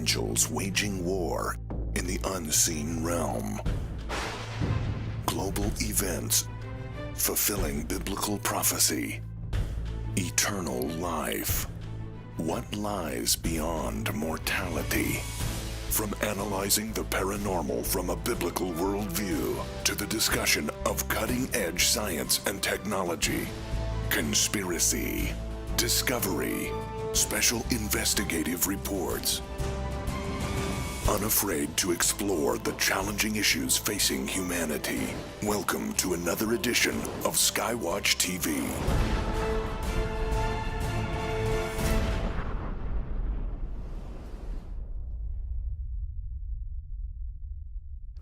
angels waging war in the unseen realm. Global events fulfilling biblical prophecy. Eternal life. What lies beyond mortality? From analyzing the paranormal from a biblical worldview to the discussion of cutting-edge science and technology, conspiracy, discovery, special investigative reports. Unafraid to explore the challenging issues facing humanity. Welcome to another edition of Skywatch TV.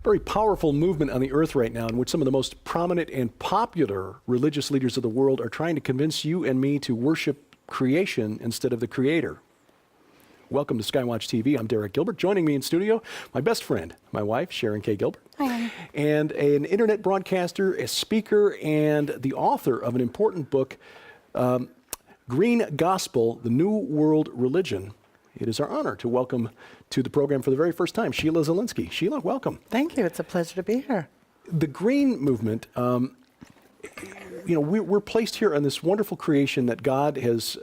Very powerful movement on the earth right now in which some of the most prominent and popular religious leaders of the world are trying to convince you and me to worship creation instead of the Creator. Welcome to Skywatch TV. I'm Derek Gilbert. Joining me in studio, my best friend, my wife, Sharon K. Gilbert. Hi. And an internet broadcaster, a speaker, and the author of an important book, Green Gospel, The New World Religion. It is our honor to welcome to the program for the very first time, Sheila Zilinsky. Sheila, welcome. Thank you. It's a pleasure to be here. The green movement, we're placed here on this wonderful creation that God has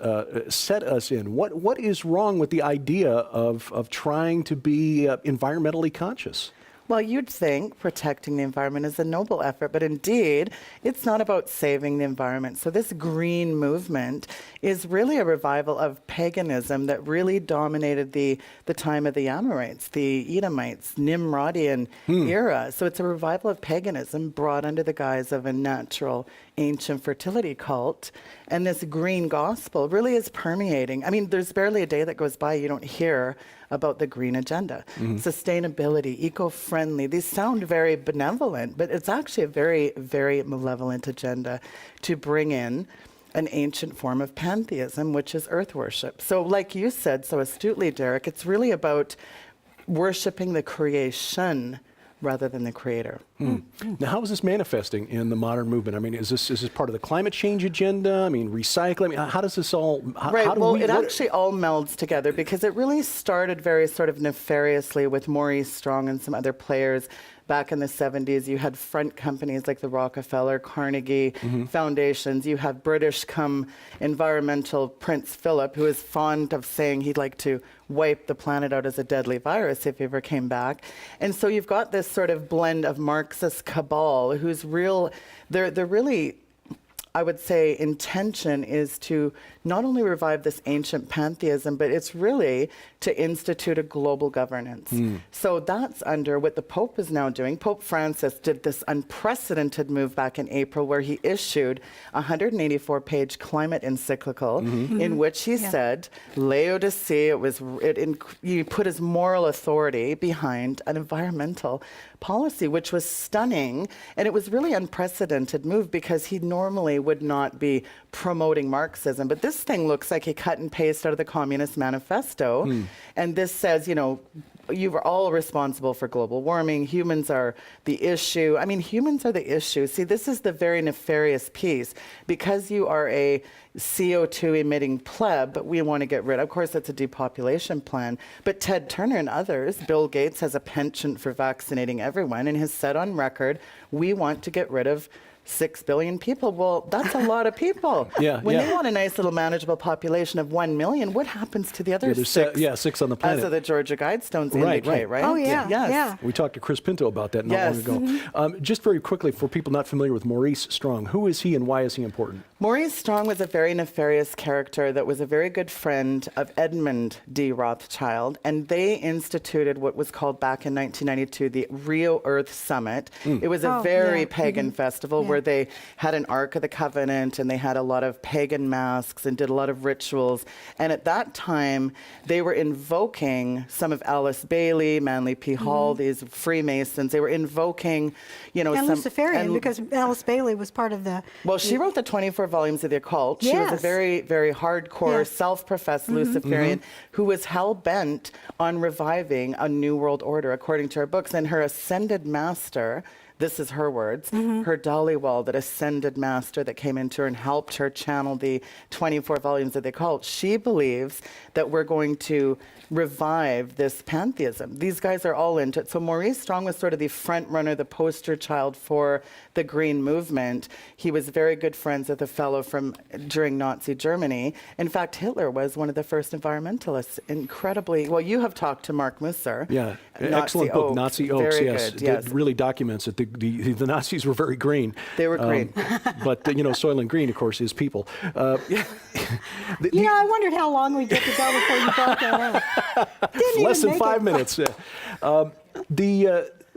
set us in. What is wrong with the idea of trying to be environmentally conscious? Well, you'd think protecting the environment is a noble effort, but indeed, it's not about saving the environment. So this green movement is really a revival of paganism that really dominated the time of the Amorites, the Edomites, Nimrodian era. So it's a revival of paganism brought under the guise of a natural ancient fertility cult. And this green gospel really is permeating. I mean, there's barely a day that goes by you don't hear about the green agenda. Sustainability, eco-friendly. These sound very benevolent, but it's actually a very, very malevolent agenda to bring in an ancient form of pantheism, which is earth worship. So like you said so astutely, Derek, it's really about worshiping the creation rather than the Creator. Now, how is this manifesting in the modern movement? I mean, is this part of the climate change agenda? I mean, recycling? I mean, how does this all... It actually all melds together because it really started very sort of nefariously with Maurice Strong and some other players. Back in the 70s, you had front companies like the Rockefeller, Carnegie foundations. You have British come environmental Prince Philip, who is fond of saying he'd like to wipe the planet out as a deadly virus if he ever came back. And so you've got this sort of blend of Marxist cabal who's they're really, I would say, intention is to not only revive this ancient pantheism, but it's really to institute a global governance. So that's under what the Pope is now doing. Pope Francis did this unprecedented move back in April where he issued a 184-page climate encyclical in which he said, Laodicea, he put his moral authority behind an environmental policy, which was stunning. And it was really unprecedented move because he normally would not be promoting Marxism. But this thing looks like he cut and pasted out of the Communist Manifesto. And this says, you are all responsible for global warming. Humans are the issue. I mean, humans are the issue. See, this is the very nefarious piece. Because you are a CO2 emitting pleb, we want to get rid. Of course, that's a depopulation plan. But Ted Turner and others, Bill Gates has a penchant for vaccinating everyone and has said on record, we want to get rid of 6 billion people. Well, that's a lot of people. When they want a nice little manageable population of 1 million, what happens to the other 6? 6 on the planet. As of the Georgia Guidestones indicate, right? Oh, yeah. Yes. We talked to Chris Pinto about that not long ago. Just very quickly, for people not familiar with Maurice Strong, who is he and why is he important? Maurice Strong was a very nefarious character that was a very good friend of Edmund D. Rothschild, and they instituted what was called back in 1992 the Rio Earth Summit. It was a very pagan festival where they had an Ark of the Covenant and they had a lot of pagan masks and did a lot of rituals. And at that time, they were invoking some of Alice Bailey, Manly P. Hall, these Freemasons. They were invoking, and Luciferian, because Alice Bailey was part of the... Well, she wrote the 24 volumes of the occult. She was a very, very hardcore, self-professed Luciferian who was hell-bent on reviving a new world order, according to her books. And her ascended master, this is her words, her Dhaliwal, that ascended master that came into her and helped her channel the 24 volumes of the occult, she believes that we're going to revive this pantheism. These guys are all into it. So Maurice Strong was sort of the front runner, the poster child for the Green Movement. He was very good friends with a fellow from during Nazi Germany. In fact, Hitler was one of the first environmentalists. Incredibly, well, you have talked to Mark Musser. Yeah, excellent book, Nazi Oaks, very yes. Good, yes. It really documents it. The Nazis were very green. They were green. But, Soylent Green, of course, is people. I wondered how long we'd get to go before you brought that up. Didn't Less even than make 5 it. minutes.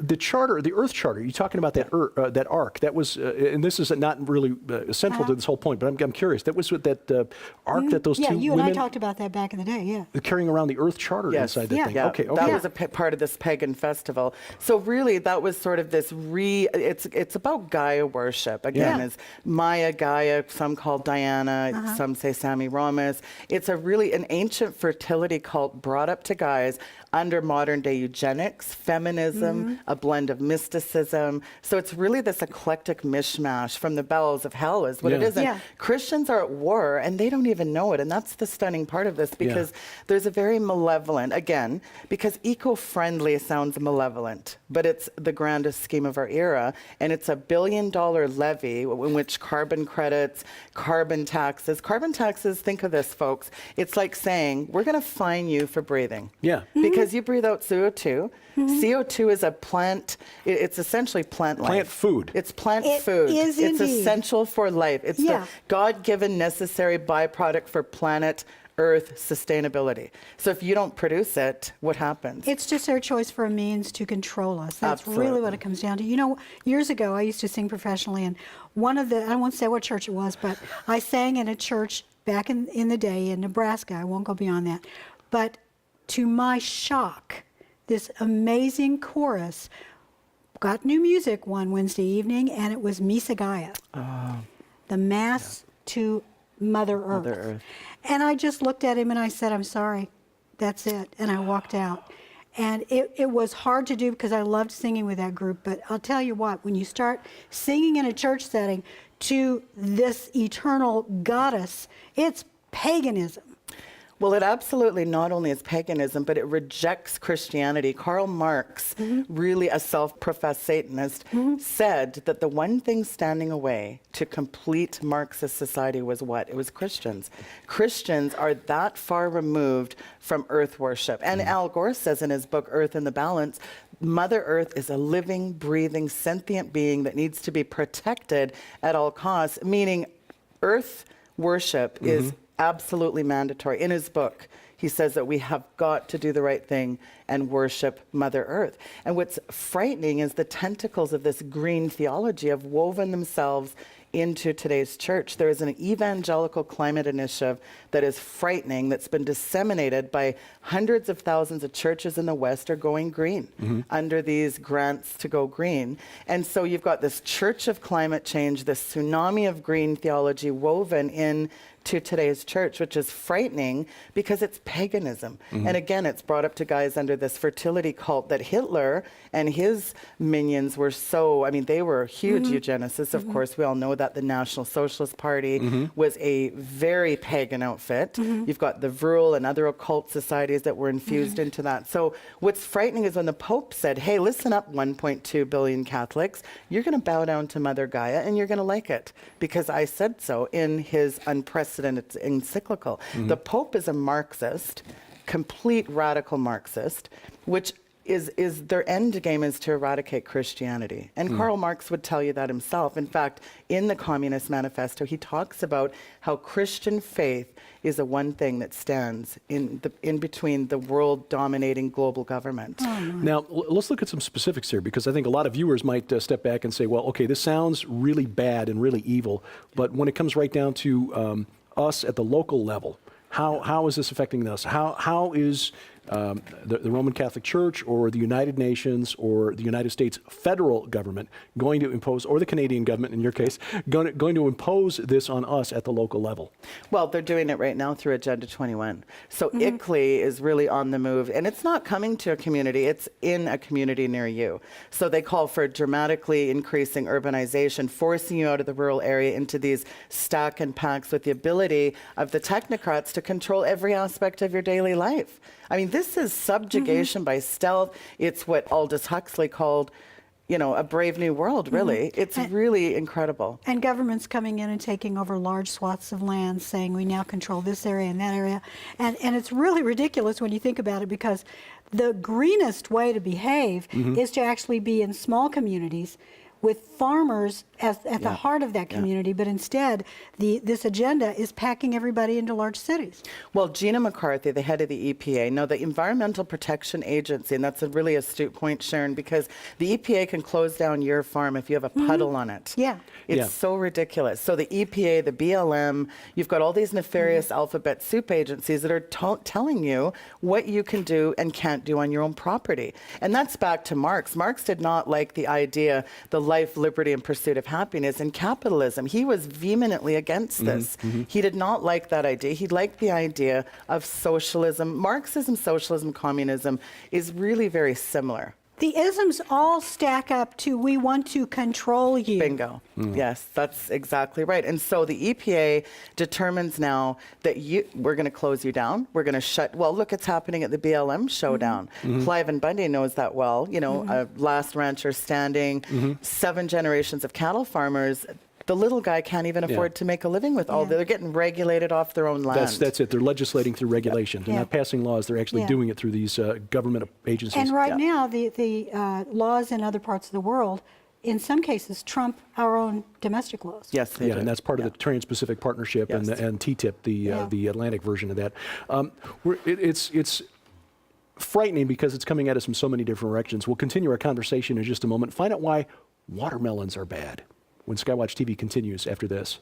The charter, the Earth Charter, you're talking about that ark. That was, and this is not really central to this whole point, but I'm curious. That was with that ark that those two Yeah, you women and I talked about that back in the day, yeah. carrying around the Earth Charter Yes. inside the Yeah. thing. Yeah, Okay. that was a part of this pagan festival. So really, that was sort of this it's about Gaia worship. Again, Yeah. is Maya, Gaia, some call Diana, some say Semiramis. It's an ancient fertility cult brought up to guys under modern day eugenics, feminism, a blend of mysticism. So it's really this eclectic mishmash from the bowels of hell is what it Yeah. is. And Yeah. Christians are at war and they don't even know it. And that's the stunning part of this because there's a very malevolent, again, because eco-friendly sounds malevolent, but it's the grandest scheme of our era. And it's $1 billion levy in which carbon credits, carbon taxes, think of this, folks. It's like saying, we're going to fine you for breathing. Yeah. Because you breathe out CO2. CO2 is a plant, it's essentially plant life. Plant food. It's plant It food. is It's indeed. essential for life. It's Yeah. the God-given necessary byproduct for planet Earth sustainability. So if you don't produce it, what happens? It's just their choice for a means to control us. That's really Absolutely. what it comes down to. Years ago, I used to sing professionally, and I won't say what church it was, but I sang in a church back in the day in Nebraska. I won't go beyond that. But to my shock, this amazing chorus got new music one Wednesday evening, and it was Misa Gaia, the Mass to Mother Earth. Mother Earth. And I just looked at him and I said, I'm sorry, that's it. And I walked out. And it was hard to do because I loved singing with that group. But I'll tell you what, when you start singing in a church setting to this eternal goddess, it's paganism. Well, it absolutely not only is paganism, but it rejects Christianity. Karl Marx, really a self-professed Satanist, said that the one thing standing away to complete Marxist society was what? It was Christians. Christians are that far removed from earth worship. And Al Gore says in his book, Earth in the Balance, Mother Earth is a living, breathing, sentient being that needs to be protected at all costs, meaning earth worship is absolutely mandatory. In his book, he says that we have got to do the right thing and worship Mother Earth. And what's frightening is the tentacles of this green theology have woven themselves into today's church. There is an evangelical climate initiative that is frightening, that's been disseminated by hundreds of thousands of churches in the West are going green under these grants to go green. And so you've got this church of climate change, this tsunami of green theology woven in to today's church, which is frightening because it's paganism. And again, it's brought up to guys under this fertility cult that Hitler and his minions were they were huge eugenicists. Of course, we all know that the National Socialist Party was a very pagan outfit. You've got the Vril and other occult societies that were infused into that. So what's frightening is when the Pope said, hey, listen up, 1.2 billion Catholics, you're going to bow down to Mother Gaia and you're going to like it because I said so in his unprecedented encyclical. The Pope is a Marxist, complete radical Marxist, which is their end game is to eradicate Christianity. And Karl Marx would tell you that himself. In fact, in the Communist Manifesto, he talks about how Christian faith is the one thing that stands in between the world-dominating global government. Now, let's look at some specifics here, because I think a lot of viewers might step back and say, well, okay, this sounds really bad and really evil, but when it comes right down to us at the local level, how is this affecting us? How is the Roman Catholic Church or the United Nations or the United States federal government going to impose, or the Canadian government in your case, going to impose this on us at the local level? Well, they're doing it right now through Agenda 21. So ICLEI is really on the move, and it's not coming to a community, it's in a community near you. So they call for dramatically increasing urbanization, forcing you out of the rural area into these stack and packs with the ability of the technocrats to control every aspect of your daily life. I mean, this is subjugation by stealth. It's what Aldous Huxley called, you know, a brave new world, really. It's really incredible. And governments coming in and taking over large swaths of land, saying we now control this area and that area. And it's really ridiculous when you think about it, because the greenest way to behave is to actually be in small communities with farmers at the heart of that community, but instead this agenda is packing everybody into large cities. Well, Gina McCarthy, the head of the EPA, no, the Environmental Protection Agency, and that's a really astute point, Sharon, because the EPA can close down your farm if you have a puddle on it. Yeah. It's so ridiculous. So the EPA, the BLM, you've got all these nefarious alphabet soup agencies that are telling you what you can do and can't do on your own property. And that's back to Marx. Marx did not like the idea, the life, liberty, and pursuit of happiness in capitalism. He was vehemently against this. He did not like that idea. He liked the idea of socialism. Marxism, socialism, communism is really very similar. The isms all stack up to we want to control you. Bingo. Yes, that's exactly right. And so the EPA determines now that we're going to close you down. We're going to shut. Well, look, it's happening at the BLM showdown. Clive and Bundy knows that well. You know, last rancher standing, 7 generations of cattle farmers. The little guy can't even afford to make a living with all. They're getting regulated off their own land. That's it. They're legislating through regulation. They're not passing laws. They're actually doing it through these government agencies. And right now, the laws in other parts of the world, in some cases, trump our own domestic laws. Yes, they do. And that's part of the Trans-Pacific Partnership and TTIP, the Atlantic version of that. It's frightening because it's coming at us from so many different directions. We'll continue our conversation in just a moment. Find out why watermelons are bad when Skywatch TV continues after this.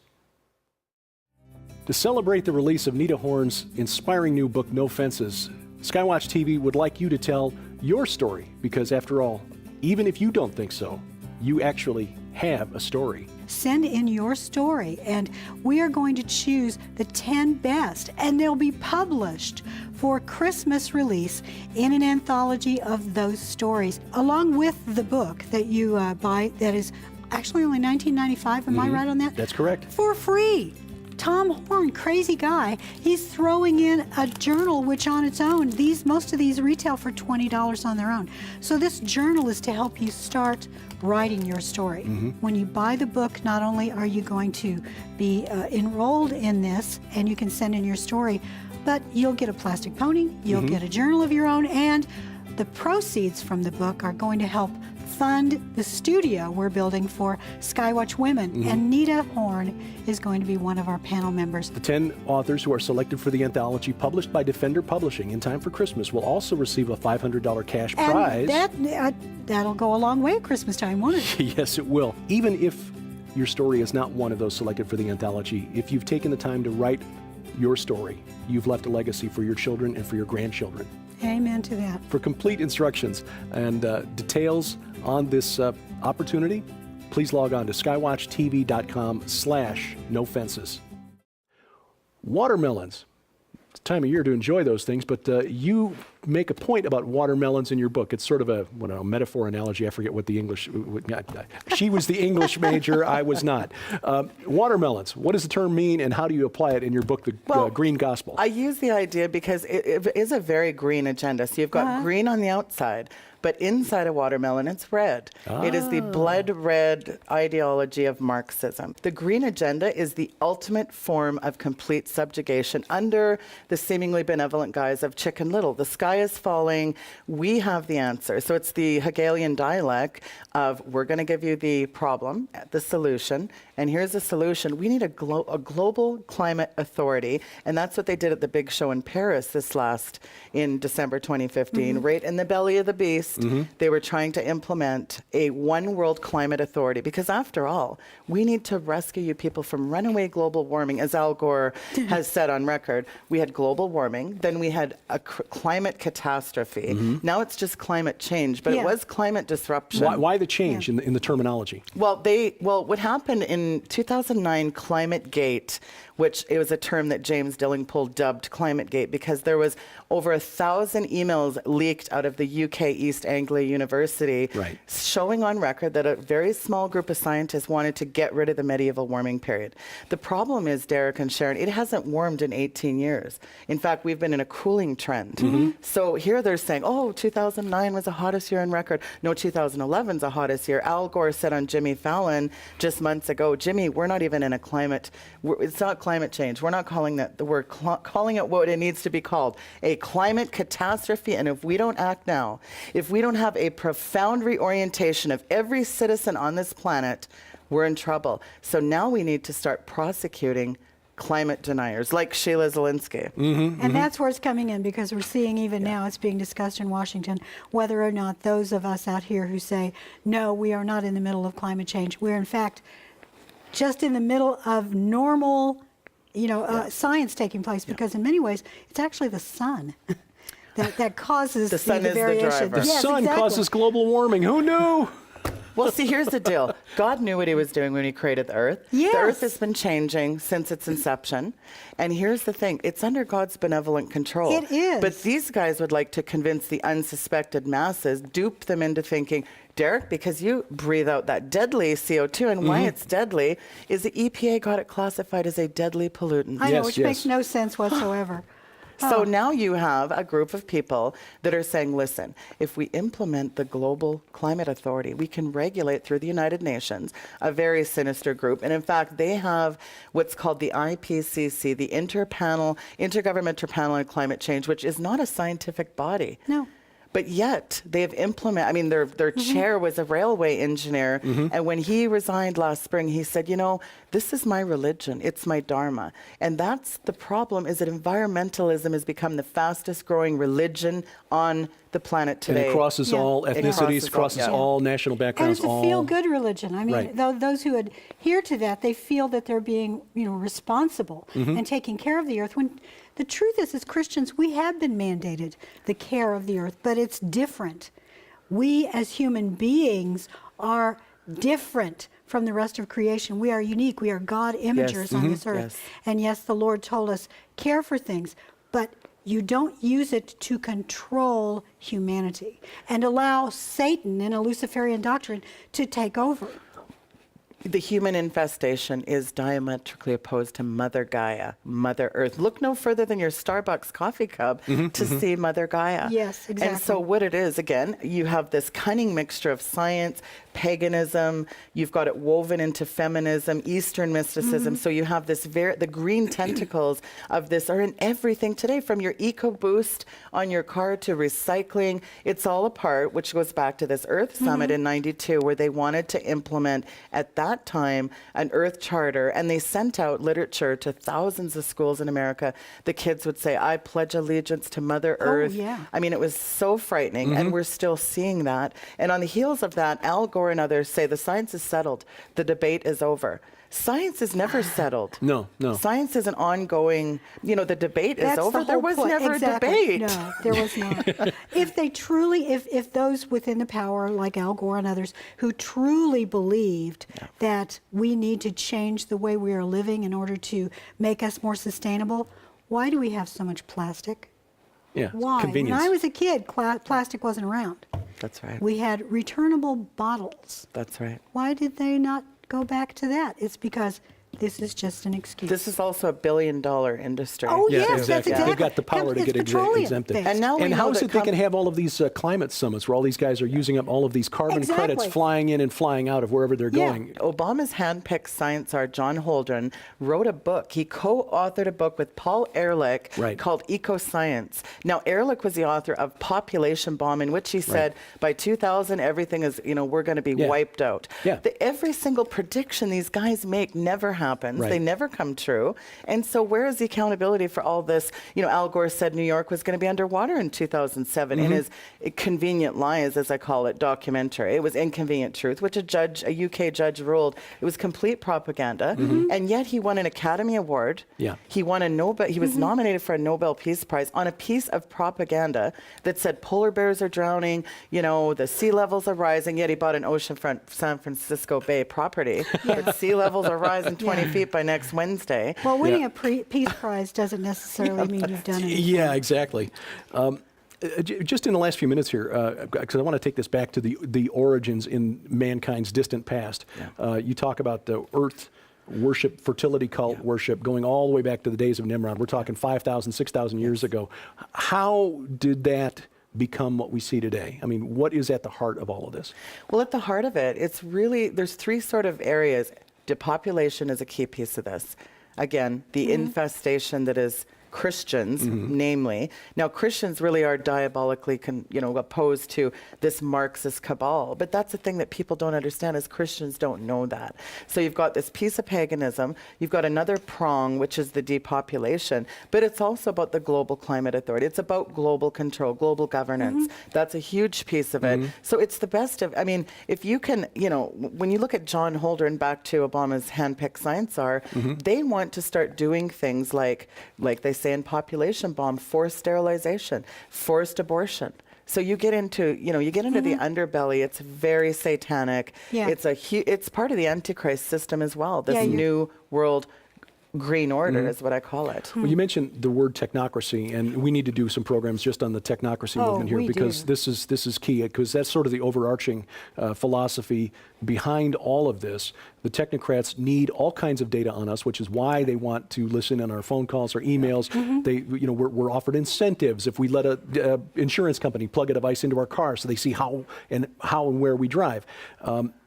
To celebrate the release of Nita Horn's inspiring new book, No Fences, Skywatch TV would like you to tell your story, because after all, even if you don't think so, you actually have a story. Send in your story, and we are going to choose the 10 best, and they'll be published for Christmas release in an anthology of those stories, along with the book that you buy that is actually only $19.95, am I right on that? That's correct. For free. Tom Horn, crazy guy, he's throwing in a journal which on its own, most of these retail for $20 on their own. So this journal is to help you start writing your story. When you buy the book, not only are you going to be enrolled in this and you can send in your story, but you'll get a plastic pony, you'll get a journal of your own, and the proceeds from the book are going to help fund the studio we're building for Skywatch Women, and Nita Horn is going to be one of our panel members. The 10 authors who are selected for the anthology, published by Defender Publishing in time for Christmas, will also receive a $500 cash prize. And that'll go a long way at Christmas time, won't it? Yes, it will. Even if your story is not one of those selected for the anthology, if you've taken the time to write your story, you've left a legacy for your children and for your grandchildren. Amen to that. For complete instructions and details on this opportunity, please log on to skywatchtv.com/nofences. Watermelons. It's the time of year to enjoy those things, but you make a point about watermelons in your book. It's sort of a metaphor, analogy. I forget what the English... She was the English major. I was not. Watermelons. What does the term mean, and how do you apply it in your book, The Green Gospel? I use the idea because it is a very green agenda. So you've got green on the outside, but inside a watermelon, it's red. It is the blood red ideology of Marxism. The green agenda is the ultimate form of complete subjugation under the seemingly benevolent guise of Chicken Little. The sky is falling. We have the answer. So it's the Hegelian dialect of, we're going to give you the problem, the solution, and here's the solution. We need a global climate authority, and that's what they did at the big show in Paris in December 2015, right in the belly of the beast. First, they were trying to implement a one world climate authority because, after all, we need to rescue you people from runaway global warming. As Al Gore has said on record, we had global warming, then we had a climate catastrophe. Now it's just climate change, but it was climate disruption. Why the change in the terminology? Well, what happened in 2009, Climate Gate, which it was a term that James Dillingpool dubbed Climate Gate because there was over 1,000 emails leaked out of the UK East Anglia University showing on record that a very small group of scientists wanted to get rid of the medieval warming period. The problem is, Derek and Sharon, it hasn't warmed in 18 years. In fact, we've been in a cooling trend. So here they're saying, oh, 2009 was the hottest year on record. No, 2011 is the hottest year. Al Gore said on Jimmy Fallon just months ago, Jimmy, we're not even in a climate, it's not climate change. We're not calling that, we're calling it what it needs to be called, a climate catastrophe. And if we don't act now, if we don't have a profound reorientation of every citizen on this planet, we're in trouble. So now we need to start prosecuting climate deniers like Sheila Zilinsky. And that's where it's coming in, because we're seeing even now it's being discussed in Washington whether or not those of us out here who say, no, we are not in the middle of climate change. We're in fact just in the middle of normal science taking place, because in many ways it's actually the sun that causes the sun is variation. the driver. The sun causes global warming. Who knew? Well, see, here's the deal. God knew what he was doing when he created the earth. Yes. The earth has been changing since its inception. And here's the thing. It's under God's benevolent control. It is. But these guys would like to convince the unsuspected masses, dupe them into thinking, Derek, because you breathe out that deadly CO2, and why it's deadly is the EPA got it classified as a deadly pollutant. I know, which makes no sense whatsoever. So now you have a group of people that are saying, listen, if we implement the Global Climate Authority, we can regulate through the United Nations, a very sinister group. And in fact, they have what's called the IPCC, the Intergovernmental Panel on Climate Change, which is not a scientific body. No. But yet they have implemented, I mean, their chair was a railway engineer. And when he resigned last spring, he said, this is my religion. It's my dharma. And that's the problem, is that environmentalism has become the fastest growing religion on the planet today. And it crosses all ethnicities, crosses all national backgrounds. And it's a feel-good religion. I mean, those who adhere to that, they feel that they're being, responsible and taking care of the earth. When the truth is, as Christians, we have been mandated the care of the earth, but it's different. We, as human beings, are different from the rest of creation. We are unique. We are God imagers on this earth. And yes, the Lord told us, care for things, but you don't use it to control humanity and allow Satan in a Luciferian doctrine to take over. The human infestation is diametrically opposed to Mother Gaia, Mother Earth. Look no further than your Starbucks coffee cup to see Mother Gaia. Yes, exactly. And so what it is, again, you have this cunning mixture of science, paganism, you've got it woven into feminism, Eastern mysticism. So you have this the green tentacles of this are in everything today, from your EcoBoost on your car to recycling. It's all a part, which goes back to this Earth Summit in '92, where they wanted to implement, at that time, an Earth Charter, and they sent out literature to thousands of schools in America. The kids would say, I pledge allegiance to Mother Earth. I mean, it was so frightening, and we're still seeing that. And on the heels of that, Al Gore and others say the science is settled. The debate is over. Science is never settled. No. Science is an ongoing, the debate is over. There was never a debate. No, there was not. If they truly, if those within the power, like Al Gore and others, who truly believed that we need to change the way we are living in order to make us more sustainable, why do we have so much plastic? Yeah, Why? convenience. When I was a kid, plastic wasn't around. That's right. We had returnable bottles. That's right. Why did they not go back to that? It's because this is just an excuse. This is also a billion-dollar industry. Oh, Yeah, yes, exactly. that's exactly. They've got the power to It's get petroleum exempted. based. And now we And know how is that it they can have all of these climate summits where all these guys are using up all of these carbon credits, Exactly. flying in and flying out of wherever they're going? Obama's handpicked science czar, John Holdren, wrote a book. He co-authored a book with Paul Ehrlich called Eco-Science. Now, Ehrlich was the author of Population Bomb, in which he said, by 2000, everything is, we're going to be wiped out. Yeah. Every single prediction these guys make never happens. happens. Right. They never come true. And so where is the accountability for all this? You know, Al Gore said New York was going to be underwater in 2007 in his Convenient Lies, as I call it, documentary. It was Inconvenient Truth, which a UK judge ruled it was complete propaganda. And yet he won an Academy Award. Yeah. He won a Nobel. He was nominated for a Nobel Peace Prize on a piece of propaganda that said polar bears are drowning, you know, the sea levels are rising. Yet he bought an oceanfront San Francisco Bay property. But sea levels are rising 20 feet by next Wednesday. Well, winning a Peace Prize doesn't necessarily mean you've done anything. Yeah, exactly. Just in the last few minutes here, because I want to take this back to the origins in mankind's distant past. You talk about the earth worship, fertility cult worship, going all the way back to the days of Nimrod. We're talking 5,000, 6,000 years ago. How did that become what we see today? I mean, what is at the heart of all of this? Well, at the heart of it, it's really, there's three sort of areas. Depopulation is a key piece of this. Again, the infestation that is Christians, namely. Now, Christians really are diabolically, opposed to this Marxist cabal. But that's the thing that people don't understand is Christians don't know that. So you've got this piece of paganism. You've got another prong, which is the depopulation. But it's also about the global climate authority. It's about global control, global governance. That's a huge piece of it. So it's the best of, I mean, if you can, when you look at John Holdren, back to Obama's handpicked science czar, they want to start doing things like they say in Population Bomb, forced sterilization, forced abortion. So you get into, the underbelly. It's very satanic. Yeah. It's part of the Antichrist system as well. This new world green order is what I call it. Well, you mentioned the word technocracy, and we need to do some programs just on the technocracy movement here, we because do. this is key, because that's sort of the overarching philosophy behind all of this. The technocrats need all kinds of data on us, which is why they want to listen in our phone calls or emails. They, we're offered incentives if we let a insurance company plug a device into our car, so they see how and where we drive.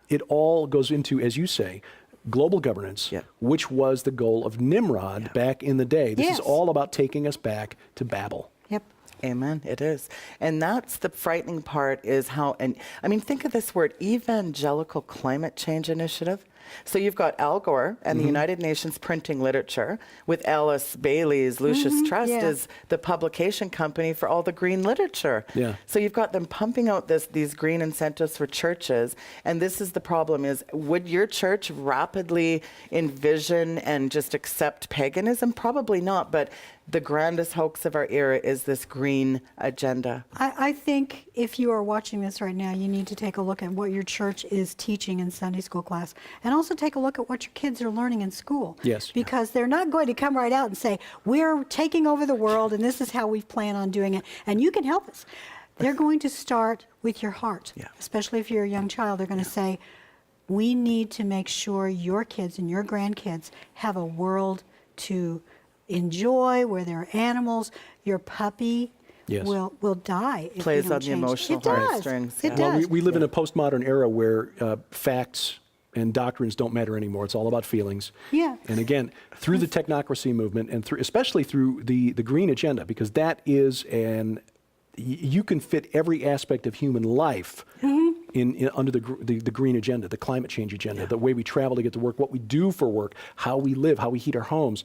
It all goes into, as you say, global governance, which was the goal of Nimrod back in the day. This is all about taking us back to Babel. Yep. Amen. It is. And that's the frightening part is how, and I mean, think of this word, evangelical climate change initiative. So you've got Al Gore and the United Nations printing literature with Alice Bailey's Lucius Trust as the publication company for all the green literature. Yeah. So you've got them pumping out these green incentives for churches. And this is the problem is, would your church rapidly envision and just accept paganism? Probably not. But the grandest hoax of our era is this green agenda. I think if you are watching this right now, you need to take a look at what your church is teaching in Sunday school class, and also take a look at what your kids are learning in school. Yes. Because they're not going to come right out and say, we're taking over the world and this is how we plan on doing it, and you can help us. They're going to start with your heart, especially if you're a young child. They're going to say, we need to make sure your kids and your grandkids have a world to enjoy, where there are animals. Your puppy will die if Plays we don't on the change. emotional It does. heartstrings. It Yeah. Well, does. we live in a postmodern era where facts and doctrines don't matter anymore. It's all about feelings. Yeah. And again, through the technocracy movement, and especially through the green agenda, because that is you can fit every aspect of human life in under the green agenda, the climate change agenda, the way we travel to get to work, what we do for work, how we live, how we heat our homes.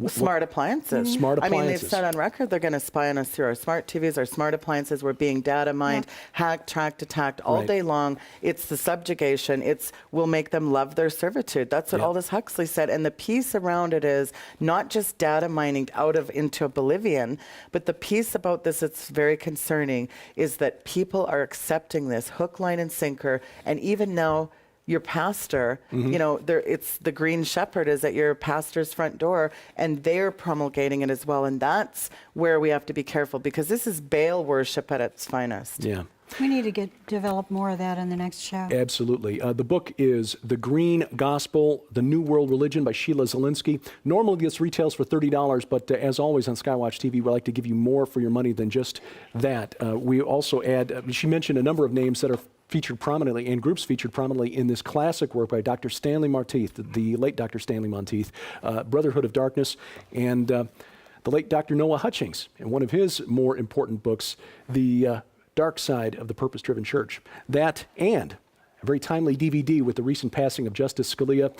Smart appliances. Smart I mean, they've appliances. said on record they're going to spy on us through our smart TVs, our smart appliances. We're being data mined, hacked, tracked, attacked all day long. It's the subjugation. We'll make them love their servitude. That's what Aldous Huxley said. And the piece around it is not just data mining into oblivion, but the piece about this that's very concerning is that people are accepting this hook, line, and sinker. And even now, your pastor, it's the green shepherd is at your pastor's front door, and they're promulgating it as well. And that's where we have to be careful, because this is Baal worship at its finest. Yeah. We need to develop more of that in the next show. Absolutely. The book is The Green Gospel, The New World Religion by Sheila Zilinsky. Normally this retails for $30, but as always on Skywatch TV, we like to give you more for your money than just that. We also add, she mentioned a number of names that are featured prominently, and groups featured prominently in this classic work by Dr. Stanley Monteith, the late Dr. Stanley Monteith, Brotherhood of Darkness, and the late Dr. Noah Hutchings, in one of his more important books, The Dark Side of the Purpose-Driven Church. That and a very timely DVD with the recent passing of Justice Scalia,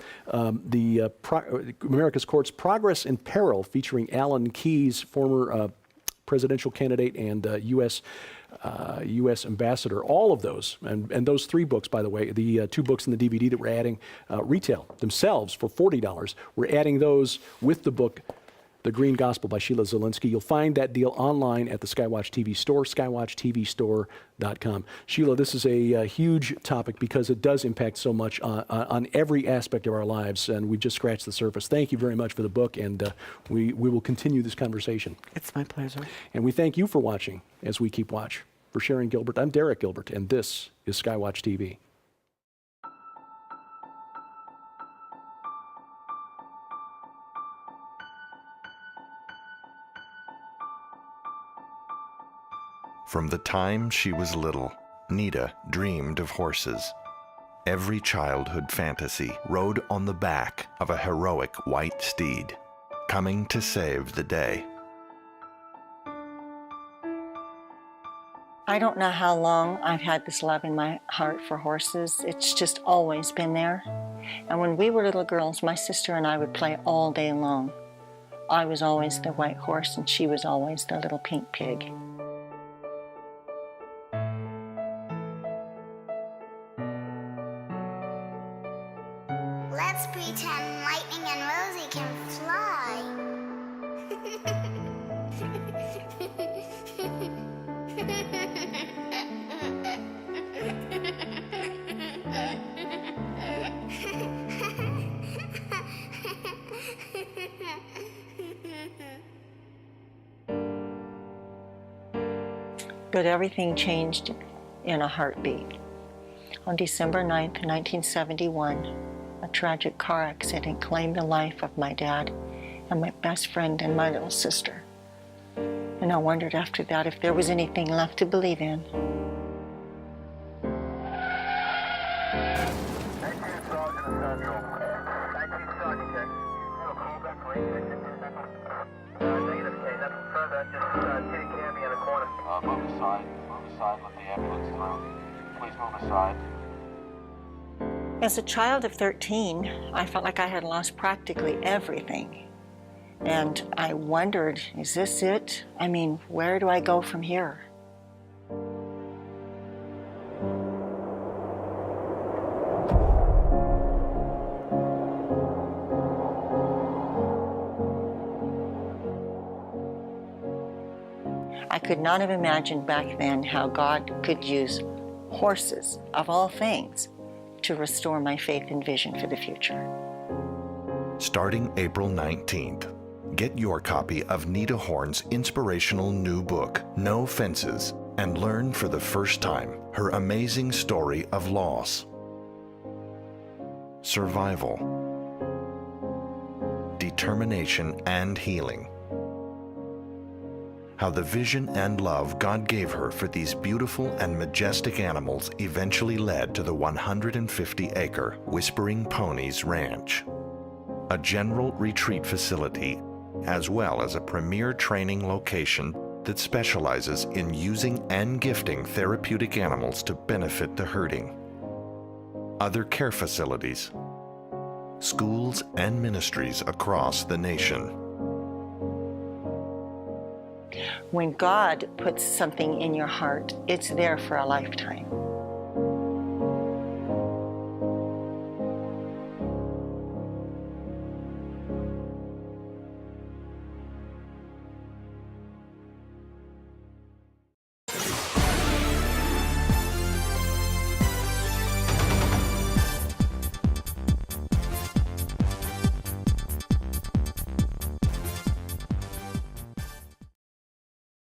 America's Courts, Progress in Peril, featuring Alan Keyes, former presidential candidate and U.S. ambassador. All of those, and those 3 books, by the way, the 2 books in the DVD that we're adding, retail themselves for $40. We're adding those with the book, The Green Gospel by Sheila Zilinsky. You'll find that deal online at the Skywatch TV store, skywatchtvstore.com. Sheila, this is a huge topic because it does impact so much on every aspect of our lives, and we've just scratched the surface. Thank you very much for the book, and we will continue this conversation. It's my pleasure. And we thank you for watching as we keep watch. For Sharon Gilbert, I'm Derek Gilbert, and this is Skywatch TV. From the time she was little, Nita dreamed of horses. Every childhood fantasy rode on the back of a heroic white steed, coming to save the day. I don't know how long I've had this love in my heart for horses. It's just always been there. And when we were little girls, my sister and I would play all day long. I was always the white horse and she was always the little pink pig. Let's pretend Lightning and Rosie can fly. But everything changed in a heartbeat. On December 9th, 1971, a tragic car accident claimed the life of my dad and my best friend and my little sister. And I wondered after that if there was anything left to believe in. Move aside, let the ambulance through. Please move aside. As a child of 13, I felt like I had lost practically everything. And I wondered, is this it? I mean, where do I go from here? I could not have imagined back then how God could use horses, of all things, to restore my faith and vision for the future. Starting April 19th, get your copy of Nita Horn's inspirational new book, No Fences, and learn for the first time her amazing story of loss, survival, determination, and healing. How the vision and love God gave her for these beautiful and majestic animals eventually led to the 150-acre Whispering Ponies Ranch, a general retreat facility, as well as a premier training location that specializes in using and gifting therapeutic animals to benefit the herding. Other care facilities, schools, and ministries across the nation. When God puts something in your heart, it's there for a lifetime.